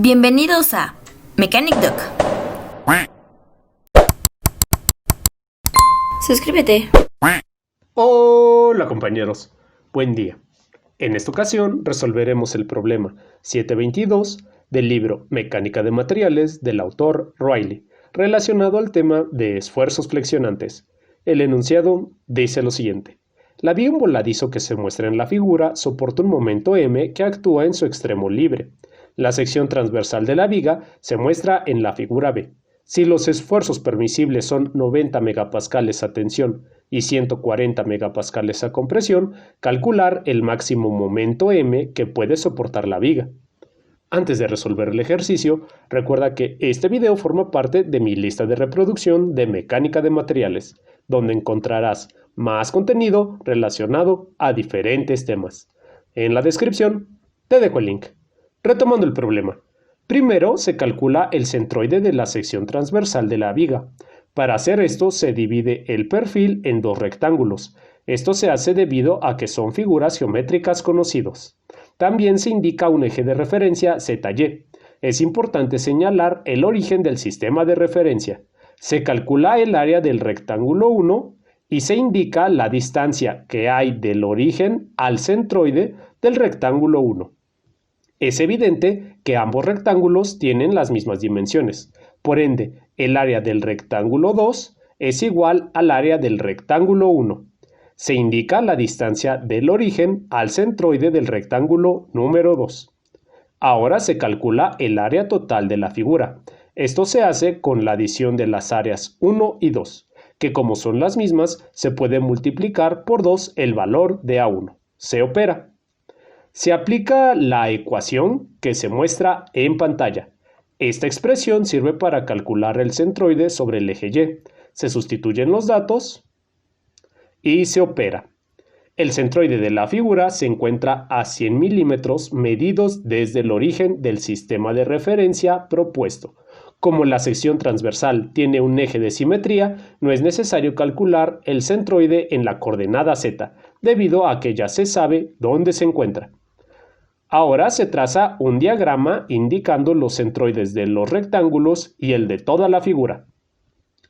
Bienvenidos a Mechanic Duck. Suscríbete. Hola compañeros, buen día. En esta ocasión resolveremos el problema 722 del libro Mecánica de Materiales del autor Riley, relacionado al tema de esfuerzos flexionantes. El enunciado dice lo siguiente. La viga voladizo que se muestra en la figura soporta un momento M que actúa en su extremo libre. La sección transversal de la viga se muestra en la figura B. Si los esfuerzos permisibles son 90 megapascales a tensión y 140 megapascales a compresión, calcular el máximo momento M que puede soportar la viga. Antes de resolver el ejercicio, recuerda que este video forma parte de mi lista de reproducción de mecánica de materiales, donde encontrarás más contenido relacionado a diferentes temas. En la descripción te dejo el link. Retomando el problema. Primero se calcula el centroide de la sección transversal de la viga. Para hacer esto se divide el perfil en dos rectángulos. Esto se hace debido a que son figuras geométricas conocidos. También se indica un eje de referencia ZY. Es importante señalar el origen del sistema de referencia. Se calcula el área del rectángulo 1 y se indica la distancia que hay del origen al centroide del rectángulo 1. Es evidente que ambos rectángulos tienen las mismas dimensiones. Por ende, el área del rectángulo 2 es igual al área del rectángulo 1. Se indica la distancia del origen al centroide del rectángulo número 2. Ahora se calcula el área total de la figura. Esto se hace con la adición de las áreas 1 y 2, que como son las mismas, se puede multiplicar por 2 el valor de A1. Se opera. Se aplica la ecuación que se muestra en pantalla. Esta expresión sirve para calcular el centroide sobre el eje Y. Se sustituyen los datos y se opera. El centroide de la figura se encuentra a 100 milímetros medidos desde el origen del sistema de referencia propuesto. Como la sección transversal tiene un eje de simetría, no es necesario calcular el centroide en la coordenada Z, debido a que ya se sabe dónde se encuentra. Ahora se traza un diagrama indicando los centroides de los rectángulos y el de toda la figura.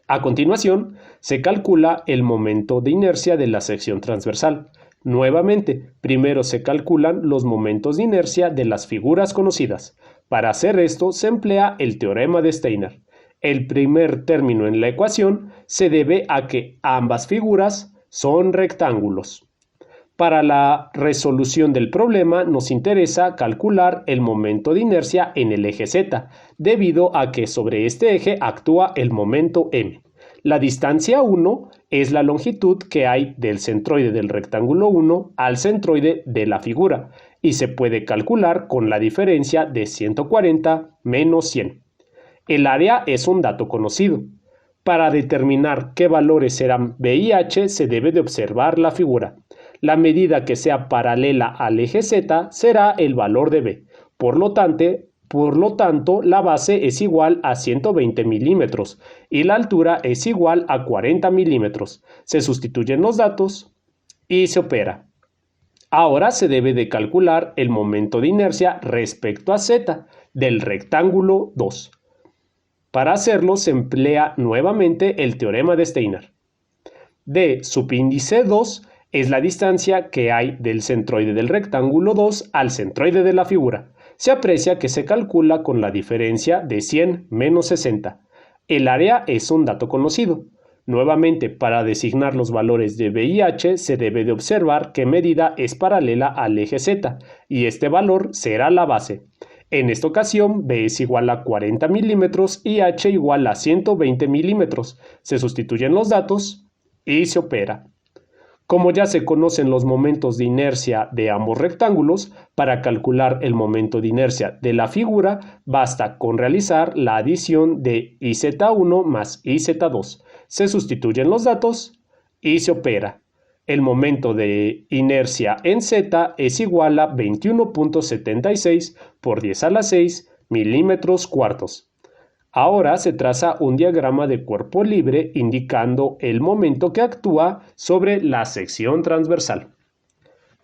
A continuación, se calcula el momento de inercia de la sección transversal. Nuevamente, primero se calculan los momentos de inercia de las figuras conocidas. Para hacer esto se emplea el teorema de Steiner. El primer término en la ecuación se debe a que ambas figuras son rectángulos. Para la resolución del problema nos interesa calcular el momento de inercia en el eje Z, debido a que sobre este eje actúa el momento M. La distancia 1 es la longitud que hay del centroide del rectángulo 1 al centroide de la figura y se puede calcular con la diferencia de 140 menos 100. El área es un dato conocido. Para determinar qué valores serán B y H se debe de observar la figura. La medida que sea paralela al eje Z será el valor de B. Por lo tanto, la base es igual a 120 milímetros y la altura es igual a 40 milímetros. Se sustituyen los datos y se opera. Ahora se debe de calcular el momento de inercia respecto a Z del rectángulo 2. Para hacerlo se emplea nuevamente el teorema de Steiner. D subíndice 2 es la distancia que hay del centroide del rectángulo 2 al centroide de la figura. Se aprecia que se calcula con la diferencia de 100 menos 60. El área es un dato conocido. Nuevamente, para designar los valores de B y H se debe de observar qué medida es paralela al eje Z y este valor será la base. En esta ocasión, B es igual a 40 milímetros y H igual a 120 milímetros. Se sustituyen los datos y se opera. Como ya se conocen los momentos de inercia de ambos rectángulos, para calcular el momento de inercia de la figura, basta con realizar la adición de IZ1 más IZ2. Se sustituyen los datos y se opera. El momento de inercia en Z es igual a 21.76 por 10 a la 6 milímetros cuartos. Ahora se traza un diagrama de cuerpo libre indicando el momento que actúa sobre la sección transversal.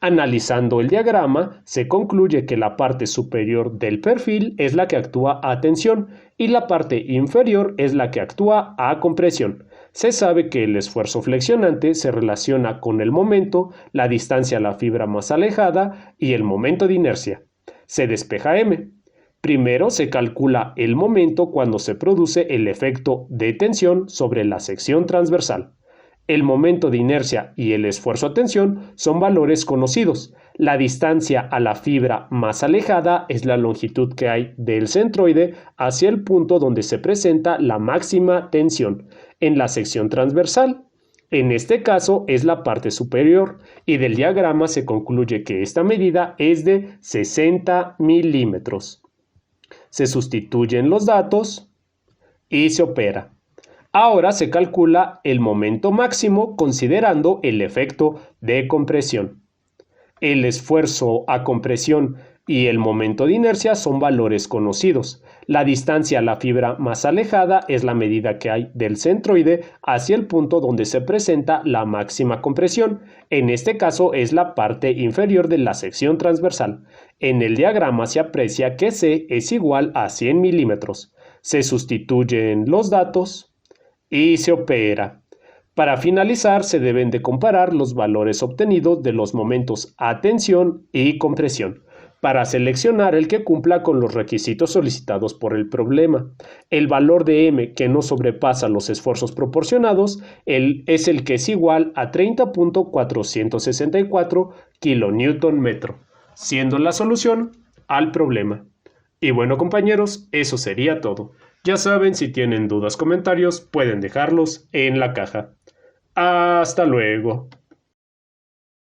Analizando el diagrama, se concluye que la parte superior del perfil es la que actúa a tensión y la parte inferior es la que actúa a compresión. Se sabe que el esfuerzo flexionante se relaciona con el momento, la distancia a la fibra más alejada y el momento de inercia. Se despeja M. Primero se calcula el momento cuando se produce el efecto de tensión sobre la sección transversal. El momento de inercia y el esfuerzo a tensión son valores conocidos. La distancia a la fibra más alejada es la longitud que hay del centroide hacia el punto donde se presenta la máxima tensión, en la sección transversal. En este caso es la parte superior y del diagrama se concluye que esta medida es de 60 milímetros. Se sustituyen los datos y se opera. Ahora se calcula el momento máximo considerando el efecto de compresión. El esfuerzo a compresión y el momento de inercia son valores conocidos. La distancia a la fibra más alejada es la medida que hay del centroide hacia el punto donde se presenta la máxima compresión. En este caso es la parte inferior de la sección transversal. En el diagrama se aprecia que C es igual a 100 milímetros. Se sustituyen los datos y se opera. Para finalizar, se deben de comparar los valores obtenidos de los momentos a tensión y compresión para seleccionar el que cumpla con los requisitos solicitados por el problema. El valor de M que no sobrepasa los esfuerzos proporcionados es el que es igual a 30.464 kN/m, siendo la solución al problema. Y bueno, compañeros, eso sería todo. Ya saben, si tienen dudas, comentarios, pueden dejarlos en la caja. Hasta luego.